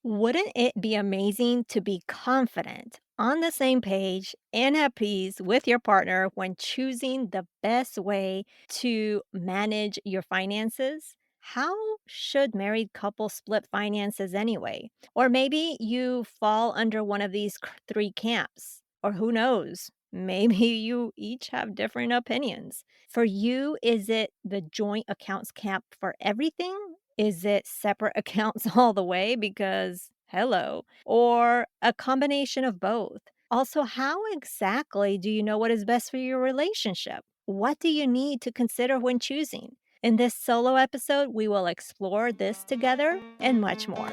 Wouldn't it be amazing to be confident, on the same page, and at peace with your partner when choosing the best way to manage your finances? How should married couples split finances anyway? Or maybe you fall under one of these three camps. Or who knows? Maybe you each have different opinions. For you, is it the joint accounts camp for everything? Is it separate accounts all the way? Because, hello, or a combination of both? Also, how exactly do you know what is best for your relationship? What do you need to consider when choosing? In this solo episode, we will explore this together and much more.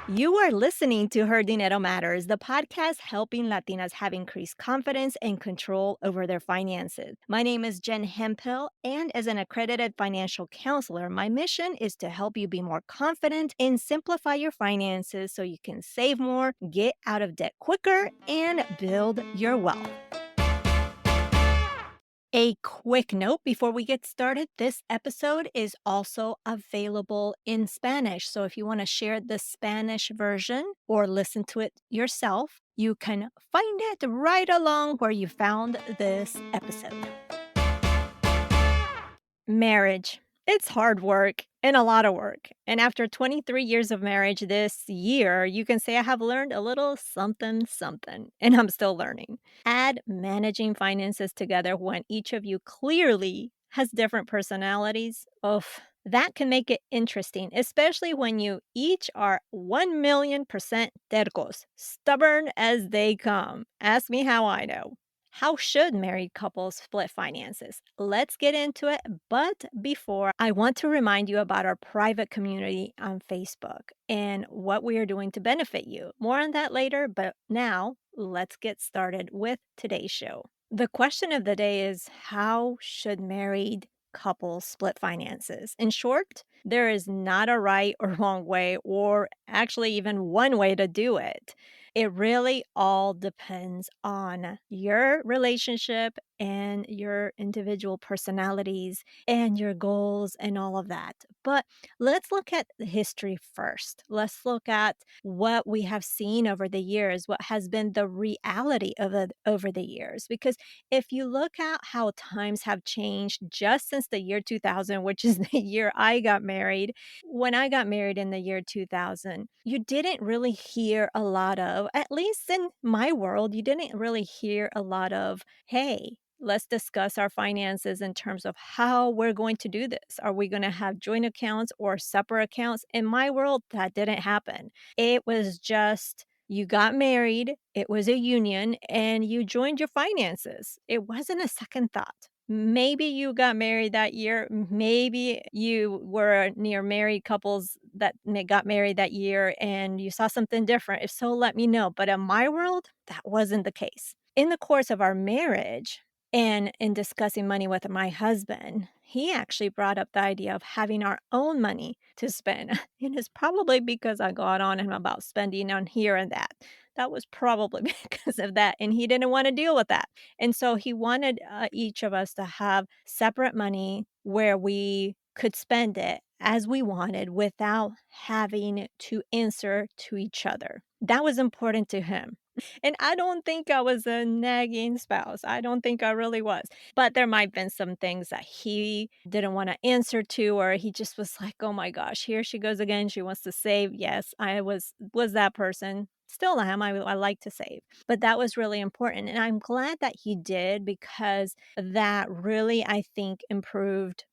You are listening to Her Dinero Matters, the podcast helping Latinas have increased confidence and control over their finances. My name is Jen Hemphill, and as an accredited financial counselor, my mission is to help you be more confident and simplify your finances so you can save more, get out of debt quicker, and build your wealth. A quick note before we get started, this episode is also available in Spanish. So if you want to share the Spanish version or listen to it yourself, you can find it right along where you found this episode. Marriage. It's hard work and a lot of work. And after 23 years of marriage this year, you can say I have learned a little something, something, and I'm still learning. Add managing finances together when each of you clearly has different personalities. That can make it interesting, especially when you each are 1,000,000% tercos, stubborn as they come. Ask me how I know. How should married couples split finances? Let's get into it. But before, I want to remind you about our private community on Facebook and what we are doing to benefit you. More on that later, but now let's get started with today's show. The question of the day is, how should married couples split finances? In short, there is not a right or wrong way, or actually even one way to do it. It really all depends on your relationship and your individual personalities and your goals and all of that. But let's look at the history first. Let's look at what we have seen over the years, what has been the reality of it over the years. Because if you look at how times have changed just since the year 2000, which is the year I got married, when I got married in the year 2000, you didn't really hear a lot of, at least in my world, you didn't really hear a lot of, hey, let's discuss our finances in terms of how we're going to do this. Are we going to have joint accounts or separate accounts? In my world, that didn't happen. It was just you got married, it was a union, and you joined your finances. It wasn't a second thought. Maybe you got married that year. Maybe you were near married couples that got married that year and you saw something different. If so, let me know. But in my world, that wasn't the case. In the course of our marriage and in discussing money with my husband, he actually brought up the idea of having our own money to spend. And it's probably because I got on him about spending on here and that. That was probably because of that. And he didn't want to deal with that. And so he wanted each of us to have separate money where we could spend it as we wanted without having to answer to each other. That was important to him. And I don't think I was a nagging spouse. I don't think I really was. But there might have been some things that he didn't want to answer to, or he just was like, oh my gosh, here she goes again. She wants to save. Yes, I was that person. Still am. I like to save. But that was really important. And I'm glad that he did because that really, I think, improved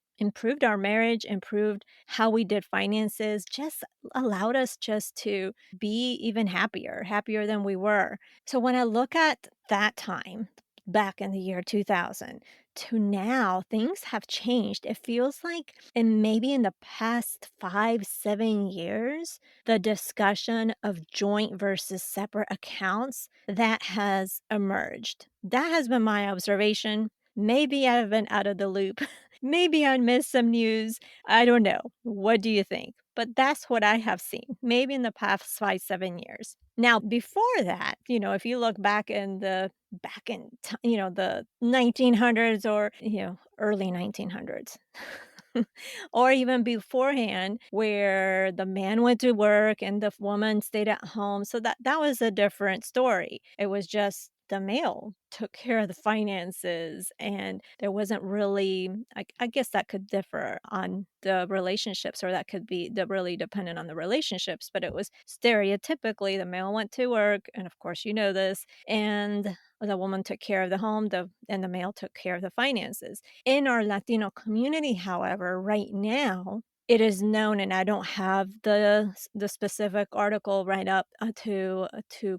our marriage, improved how we did finances, just allowed us just to be even happier than we were. So when I look at that time back in the year 2000 to now, things have changed. It feels like, and maybe in the past 5, 7 years, the discussion of joint versus separate accounts that has emerged. That has been my observation. Maybe I've been out of the loop. Maybe I missed some news. I don't know. What do you think? But that's what I have seen, maybe in the past 5, 7 years. Now, before that, if you look back in the 1900s or, early 1900s. or even beforehand where the man went to work and the woman stayed at home. So that was a different story. It was just the male took care of the finances and there wasn't really I guess that could differ on the relationships or that could be the really dependent on the relationships, but it was stereotypically the male went to work and of course you know this and the woman took care of the home and the male took care of the finances. In our Latino community, however, right now, it is known, and I don't have the specific article right up to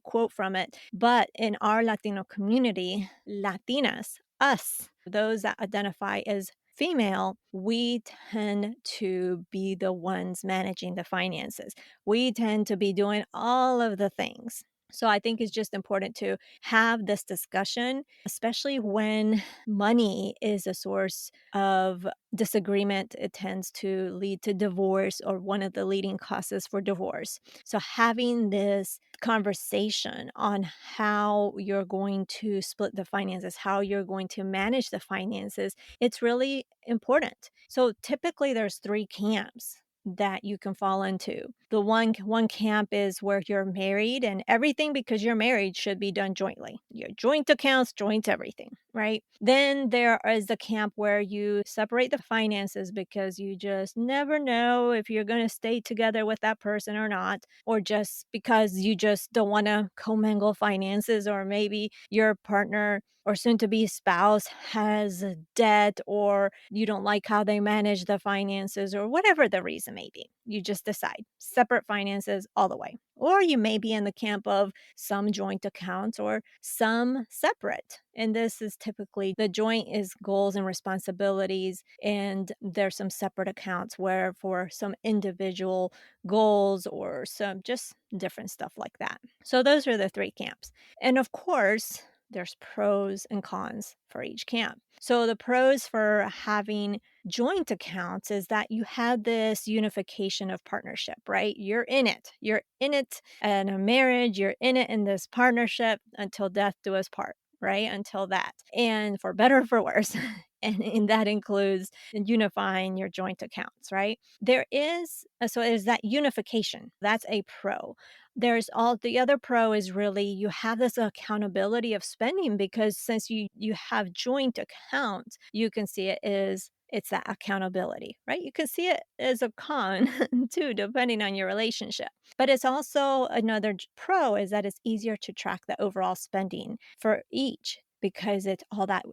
quote from it, but in our Latino community, Latinas, us, those that identify as female, we tend to be the ones managing the finances. We tend to be doing all of the things. So I think it's just important to have this discussion, especially when money is a source of disagreement. It tends to lead to divorce or one of the leading causes for divorce. So having this conversation on how you're going to split the finances, how you're going to manage the finances, it's really important. So typically there's three camps that you can fall into. The one camp is where you're married and everything because you're married should be done jointly. Your joint accounts, joint everything, right? Then there is the camp where you separate the finances because you just never know if you're going to stay together with that person or not, or just because you just don't want to commingle finances, or maybe your partner or soon to be spouse has a debt or you don't like how they manage the finances or whatever the reason may be. You just decide separate finances all the way. Or you may be in the camp of some joint accounts or some separate. And this is typically the joint is goals and responsibilities, and there's some separate accounts where for some individual goals or some just different stuff like that. So those are the three camps. And of course, there's pros and cons for each camp. So the pros for having joint accounts is that you have this unification of partnership, right? You're in it. You're in it in a marriage, you're in it in this partnership until death do us part, right? Until that. And for better or for worse. And that includes unifying your joint accounts, right? There is, so is that unification. That's a pro. There's all the other pro is really you have this accountability of spending because since you have joint accounts, you can see it is it's that accountability, right? You can see it as a con too, depending on your relationship. But it's also another pro is that it's easier to track the overall spending for each because it's all that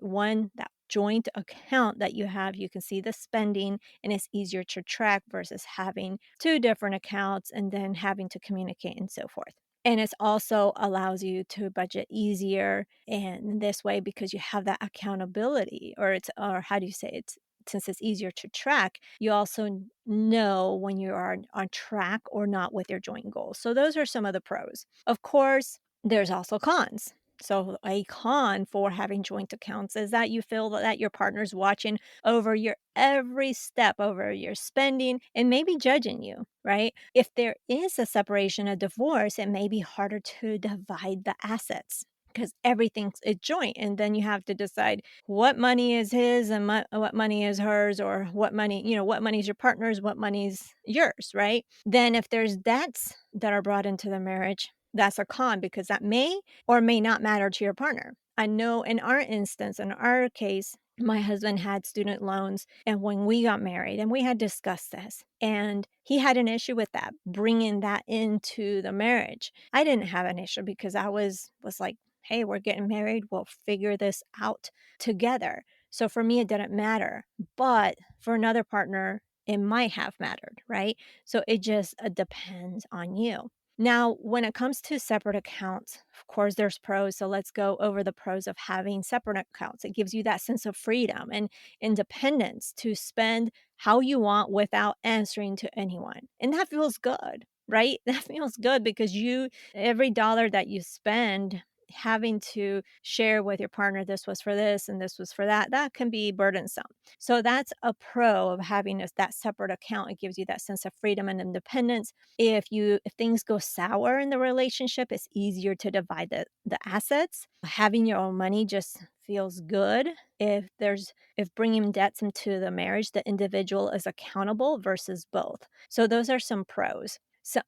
joint account that you have. You can see the spending and it's easier to track versus having two different accounts and then having to communicate and so forth. And it also allows you to budget easier in this way because you have that accountability or how do you say it? Since it's easier to track, you also know when you are on track or not with your joint goals. So those are some of the pros. Of course, there's also cons. So a con for having joint accounts is that you feel that your partner's watching over your every step, over your spending, and maybe judging you, right? If there is a separation, a divorce, it may be harder to divide the assets because everything's a joint. And then you have to decide what money is his and what money is hers, or what money, what money is your partner's, what money's yours, right? Then if there's debts that are brought into the marriage, that's a con because that may or may not matter to your partner. I know in our instance, in our case, my husband had student loans and when we got married and we had discussed this and he had an issue with that bringing that into the marriage. I didn't have an issue because I was like, hey, we're getting married, we'll figure this out together. So for me it didn't matter, but for another partner it might have mattered, right? So it just depends on you. Now, when it comes to separate accounts, of course, there's pros. So let's go over the pros of having separate accounts. It gives you that sense of freedom and independence to spend how you want without answering to anyone. And that feels good, right? That feels good because every dollar that you spend, having to share with your partner, this was for this and this was for that, that can be burdensome. So that's a pro of having that separate account. It gives you that sense of freedom and independence. If things go sour in the relationship, it's easier to divide the assets. Having your own money just feels good if bringing debts into the marriage, the individual is accountable versus both. So those are some pros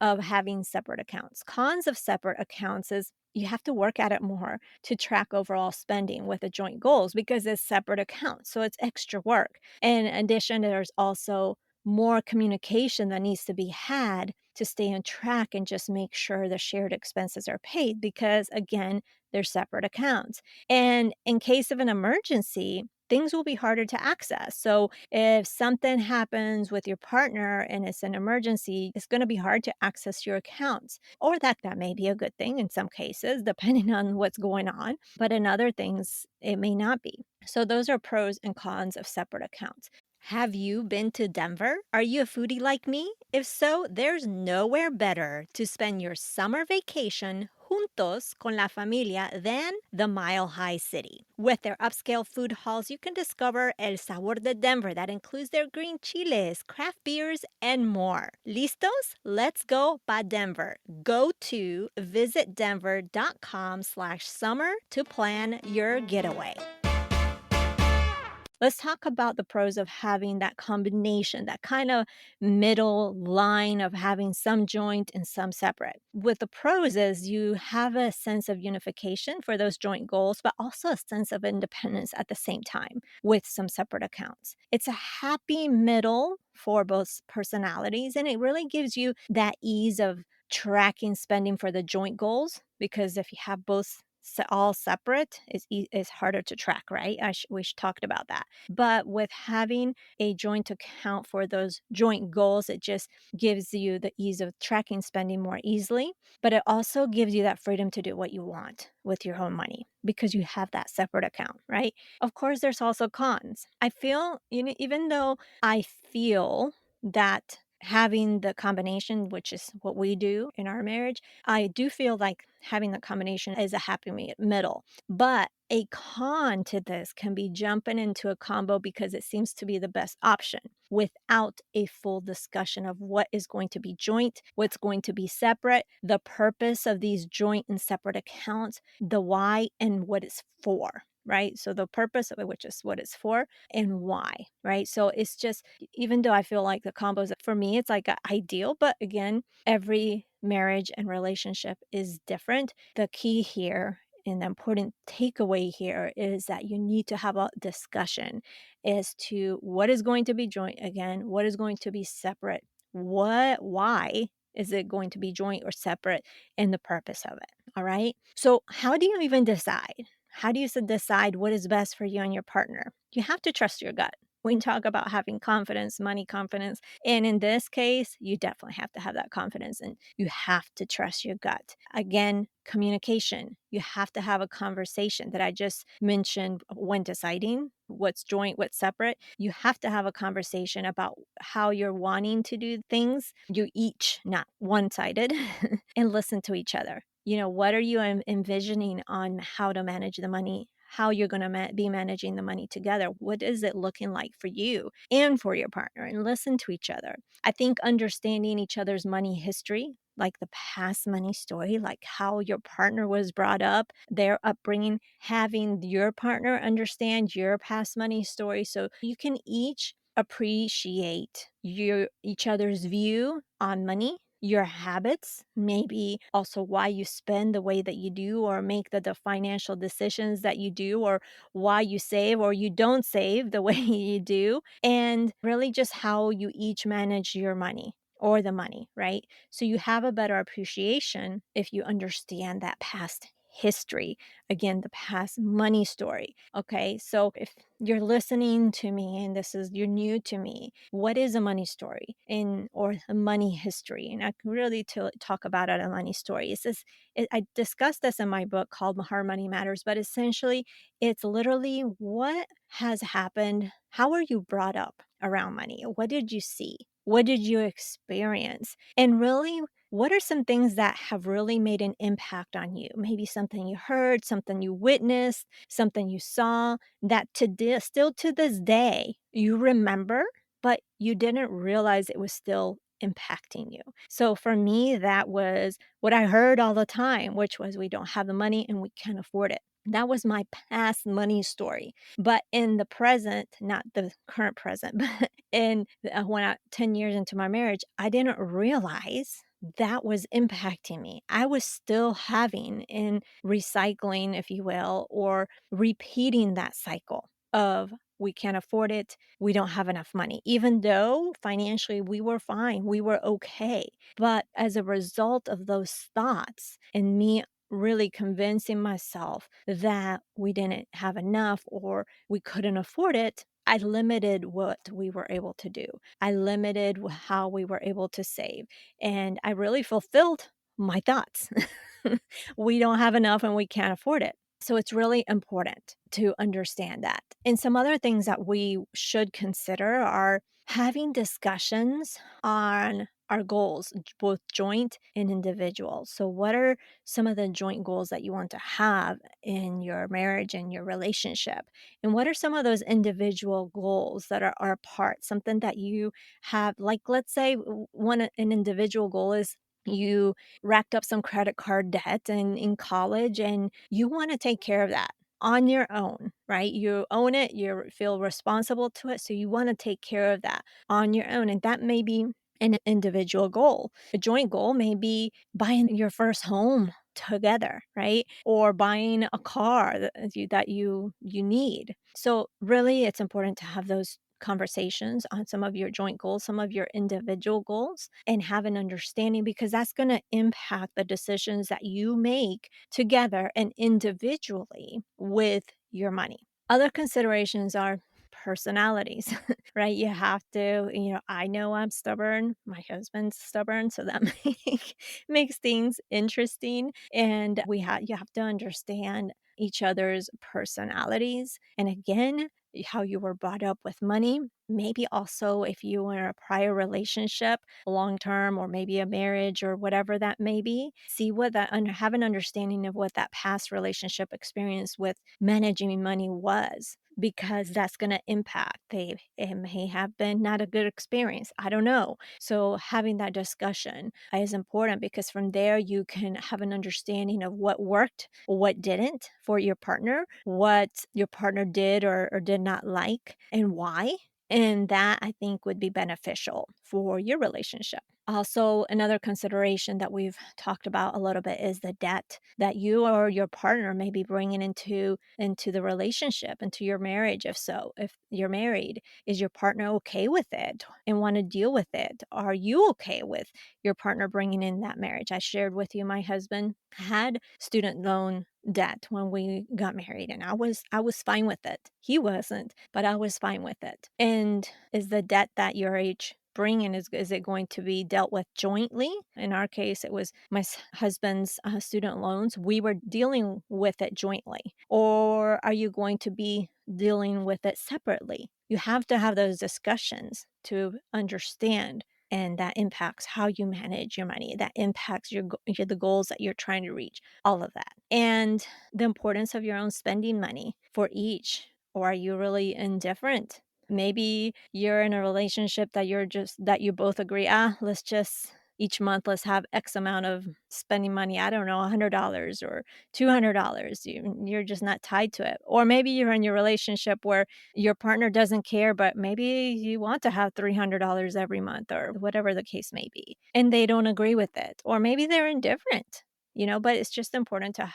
of having separate accounts. Cons of separate accounts is you have to work at it more to track overall spending with the joint goals because it's separate accounts. So it's extra work. In addition, there's also more communication that needs to be had to stay on track and just make sure the shared expenses are paid because, again, they're separate accounts. And in case of an emergency, things will be harder to access. So if something happens with your partner and it's an emergency, it's going to be hard to access your accounts. Or that may be a good thing in some cases, depending on what's going on. But in other things, it may not be. So those are pros and cons of separate accounts. Have you been to Denver? Are you a foodie like me? If so, there's nowhere better to spend your summer vacation juntos con la familia than the Mile High City. With their upscale food halls, you can discover El Sabor de Denver that includes their green chiles, craft beers, and more. ¿Listos? Let's go pa Denver. Go to visitdenver.com/summer to plan your getaway. Let's talk about the pros of having that combination, that kind of middle line of having some joint and some separate. With the pros is you have a sense of unification for those joint goals, but also a sense of independence at the same time with some separate accounts. It's a happy middle for both personalities, and it really gives you that ease of tracking spending for the joint goals because if you have both all separate, it's harder to track, right? We talked about that. But with having a joint account for those joint goals, it just gives you the ease of tracking spending more easily. But it also gives you that freedom to do what you want with your own money because you have that separate account, right? Of course, there's also cons. I feel, even though I feel that having the combination, which is what we do in our marriage, I do feel like having the combination is a happy middle. But a con to this can be jumping into a combo because it seems to be the best option without a full discussion of what is going to be joint, what's going to be separate, the purpose of these joint and separate accounts, the why, and what it's for. Right. So the purpose of it, which is what it's for and why. Right. So it's just, even though I feel like the combos for me, it's like ideal, but again, every marriage and relationship is different. The key here and the important takeaway here is that you need to have a discussion as to what is going to be joint again, what is going to be separate, why is it going to be joint or separate, and the purpose of it. All right. So, how do you even decide? How do you decide what is best for you and your partner? You have to trust your gut. We talk about having confidence, money confidence. And in this case, you definitely have to have that confidence and you have to trust your gut. Again, communication. You have to have a conversation that I just mentioned when deciding what's joint, what's separate. You have to have a conversation about how you're wanting to do things. You each, not one sided, and listen to each other. What are you envisioning on how to manage the money? How you're going to be managing the money together. What is it looking like for you and for your partner? And listen to each other. I think understanding each other's money history, like the past money story, like how your partner was brought up, their upbringing, having your partner understand your past money story so you can each appreciate each other's view on money, your habits, maybe also why you spend the way that you do or make the financial decisions that you do or why you save or you don't save the way you do, and really just how you each manage your money or the money, right? So you have a better appreciation if you understand that past history, again, the past money story. Okay, so if you're listening to me and you're new to me, what is a money story or a money history? And I can really talk about it, a money story. I discussed this in my book called Hard Money Matters, but essentially it's literally what has happened. How were you brought up around money? What did you see? What did you experience? And really, what are some things that have really made an impact on you? Maybe something you heard, something you witnessed, something you saw that still to this day you remember, but you didn't realize it was still impacting you. So for me, that was what I heard all the time, which was we don't have the money and we can't afford it. That was my past money story. But in the present, not the current present, but in when I 10 years into my marriage, I didn't realize that was impacting me. I was still having and recycling, if you will, or repeating that cycle of we can't afford it, we don't have enough money. Even though financially we were fine, we were okay. But as a result of those thoughts and me really convincing myself that we didn't have enough or we couldn't afford it, I limited what we were able to do. I limited how we were able to save. And I really fulfilled my thoughts. We don't have enough and we can't afford it. So it's really important to understand that. And some other things that we should consider are having discussions on our goals, both joint and individual. So, what are some of the joint goals that you want to have in your marriage and your relationship? And what are some of those individual goals that are apart? Something that you have, like, let's say an individual goal is you racked up some credit card debt in college and you want to take care of that on your own, right? You own it, you feel responsible to it. So you want to take care of that on your own. And that may be an individual goal. A joint goal may be buying your first home together, right? Or buying a car that you need. So really it's important to have those conversations on some of your joint goals, some of your individual goals, and have an understanding because that's going to impact the decisions that you make together and individually with your money. Other considerations are personalities, right? You have to, I know I'm stubborn, my husband's stubborn, so that makes things interesting. And you have to understand each other's personalities. And again, how you were brought up with money. Maybe also if you were in a prior relationship, long term, or maybe a marriage or whatever that may be, see what have an understanding of what that past relationship experience with managing money was. Because that's going to impact. It may have been not a good experience. I don't know. So, having that discussion is important because from there you can have an understanding of what worked, what didn't for your partner, what your partner did or did not like, and why. And that I think would be beneficial for your relationship. Also, another consideration that we've talked about a little bit is the debt that you or your partner may be bringing into the relationship, into your marriage. If so, if you're married, is your partner okay with it and want to deal with it? Are you okay with your partner bringing in that marriage? I shared with you my husband had student loan debt when we got married and I was fine with it. He wasn't, but I was fine with it. And is the debt that you're each bringing is it going to be dealt with jointly? In our case, it was my husband's student loans. We were dealing with it jointly. Or are you going to be dealing with it separately? You have to have those discussions to understand and that impacts how you manage your money. That impacts the goals that you're trying to reach, all of that. And the importance of your own spending money for each. Or are you really indifferent? Maybe you're in a relationship that you both agree, let's just each month let's have X amount of spending money. I don't know, $100 or $200. You're just not tied to it. Or maybe you're in your relationship where your partner doesn't care, but maybe you want to have $300 every month or whatever the case may be, and they don't agree with it. Or maybe they're indifferent, but it's just important to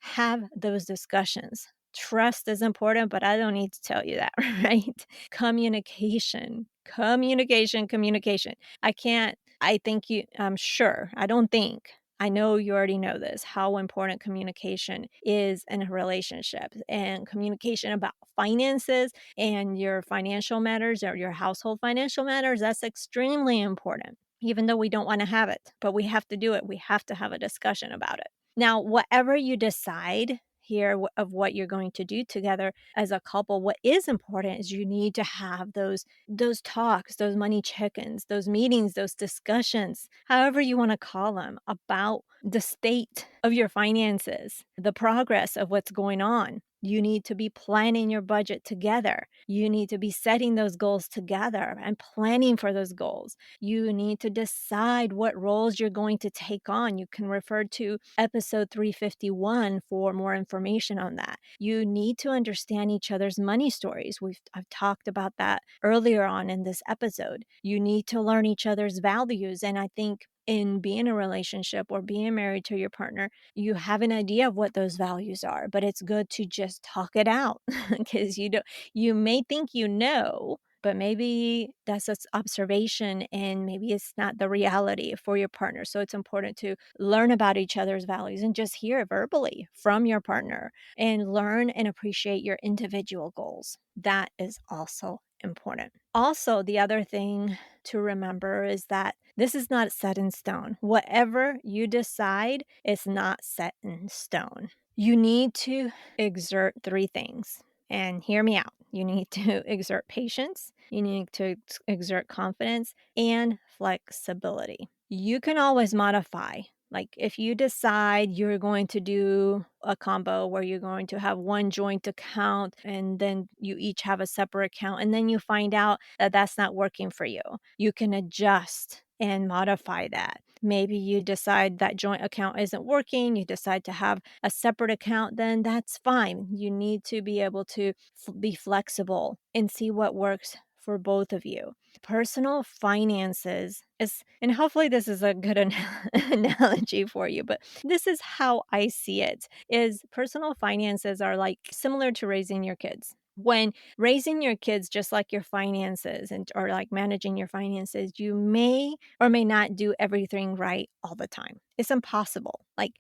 have those discussions. Trust is important, but I don't need to tell you that, right? Communication, communication, communication. I think I'm sure, I don't think, I know you already know this, how important communication is in a relationship and communication about finances and your financial matters or your household financial matters. That's extremely important, even though we don't want to have it, but we have to do it. We have to have a discussion about it. Now, whatever you decide here of what you're going to do together as a couple, what is important is you need to have those talks, those money check-ins, those meetings, those discussions, however you want to call them, about the state of your finances, the progress of what's going on. You need to be planning your budget together. You need to be setting those goals together and planning for those goals. You need to decide what roles you're going to take on. You can refer to episode 351 for more information on that. You need to understand each other's money stories. I've talked about that earlier on in this episode. You need to learn each other's values, and I think in being a relationship or being married to your partner, you have an idea of what those values are, but it's good to just talk it out because you may think you know, but maybe that's just observation and maybe it's not the reality for your partner. So it's important to learn about each other's values and just hear it verbally from your partner and learn and appreciate your individual goals. That is also important. Also, the other thing to remember is that this is not set in stone. Whatever you decide is not set in stone. You need to exert three things. And hear me out. You need to exert patience, you need to exert confidence, and flexibility. You can always modify. Like if you decide you're going to do a combo where you're going to have one joint account and then you each have a separate account, and then you find out that that's not working for you, you can adjust and modify that. Maybe you decide that joint account isn't working, you decide to have a separate account, then that's fine. You need to be able to be flexible and see what works for both of you. Personal finances is, and hopefully this is a good analogy for you, but this is how I see it is personal finances are like similar to raising your kids. When raising your kids just like your finances and or like managing your finances, you may or may not do everything right all the time. It's impossible. Like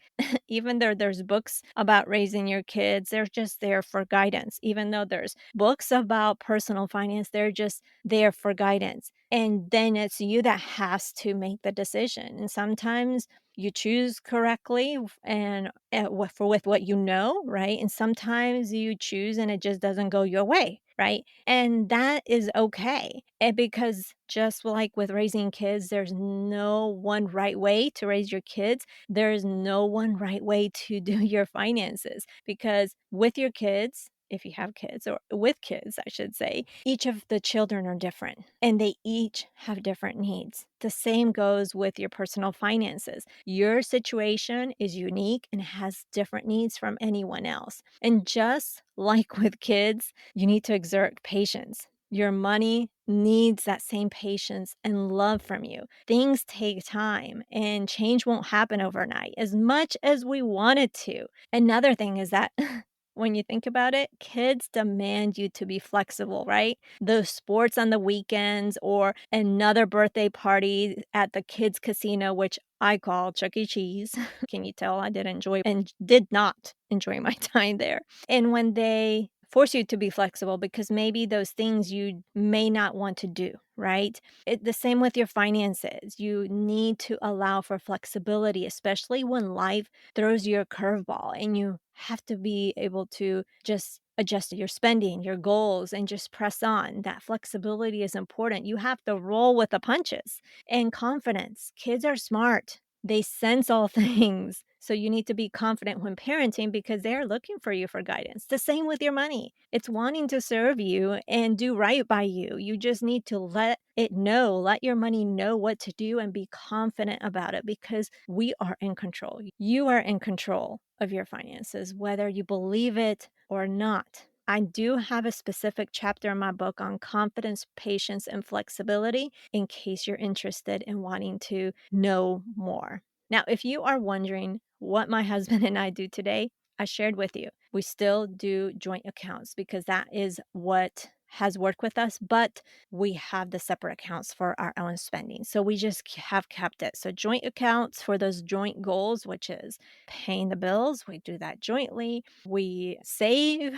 even though there's books about raising your kids, they're just there for guidance. Even though there's books about personal finance, they're just there for guidance. And then it's you that has to make the decision. And sometimes you choose correctly and with what you know, right? And sometimes you choose and it just doesn't go your way, right? And that is okay. And because just like with raising kids, there's no one right way to raise your kids. There's no one right way to do your finances because with your kids, if you have kids or with kids, I should say, each of the children are different and they each have different needs. The same goes with your personal finances. Your situation is unique and has different needs from anyone else. And just like with kids, you need to exert patience. Your money needs that same patience and love from you. Things take time and change won't happen overnight as much as we want it to. Another thing is that when you think about it, kids demand you to be flexible, right? Those sports on the weekends or another birthday party at the kids' casino, which I call Chuck E. Cheese. Can you tell I did enjoy and did not enjoy my time there? And when they force you to be flexible because maybe those things you may not want to do, right? The same with your finances. You need to allow for flexibility, especially when life throws you a curveball and you have to be able to just adjust your spending, your goals, and just press on. That flexibility is important. You have to roll with the punches and confidence. Kids are smart. They sense all things. So you need to be confident when parenting because they're looking for you for guidance. The same with your money. It's wanting to serve you and do right by you. You just need to let your money know what to do and be confident about it because we are in control. You are in control of your finances, whether you believe it or not. I do have a specific chapter in my book on confidence, patience, and flexibility in case you're interested in wanting to know more. Now, if you are wondering what my husband and I do today, I shared with you. We still do joint accounts because that is what has worked with us, but we have the separate accounts for our own spending. So we just have kept it. So joint accounts for those joint goals, which is paying the bills, we do that jointly. We save,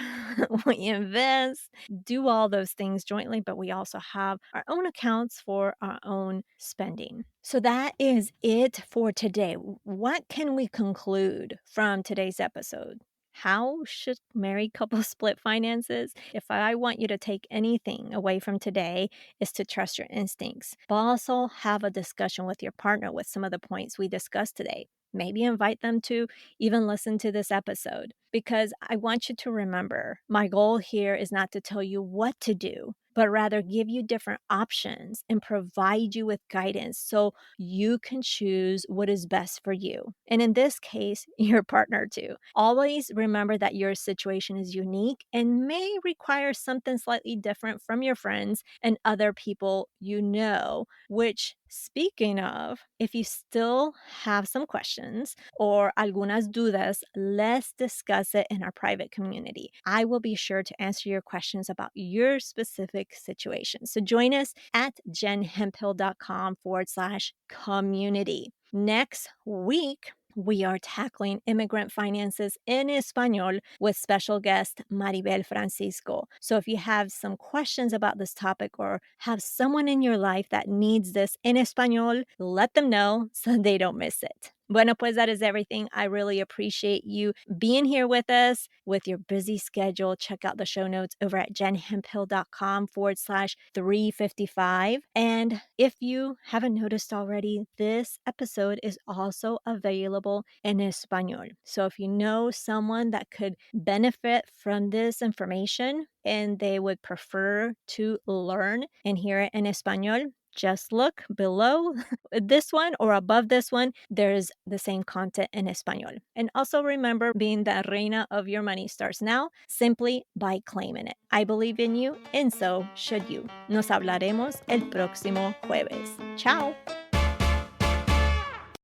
we invest, do all those things jointly, but we also have our own accounts for our own spending. So that is it for today. What can we conclude from today's episode? How should married couples split finances? If I want you to take anything away from today, is to trust your instincts, but also have a discussion with your partner with some of the points we discussed today. Maybe invite them to even listen to this episode because I want you to remember my goal here is not to tell you what to do, but rather give you different options and provide you with guidance so you can choose what is best for you. And in this case, your partner too. Always remember that your situation is unique and may require something slightly different from your friends and other people you know. Which, speaking of, if you still have some questions or algunas dudas, let's discuss it in our private community. I will be sure to answer your questions about your specific situation. So join us at jenhemphill.com/community. Next week, we are tackling immigrant finances in Espanol with special guest Maribel Francisco. So if you have some questions about this topic or have someone in your life that needs this in Espanol, let them know so they don't miss it. Bueno, pues that is everything. I really appreciate you being here with us with your busy schedule. Check out the show notes over at jenhemphill.com/355. And if you haven't noticed already, this episode is also available in Espanol. So if you know someone that could benefit from this information and they would prefer to learn and hear it in Espanol, just look below this one or above this one. There's the same content in Espanol. And also remember, being the reina of your money starts now simply by claiming it. I believe in you, and so should you. Nos hablaremos el próximo jueves. Ciao.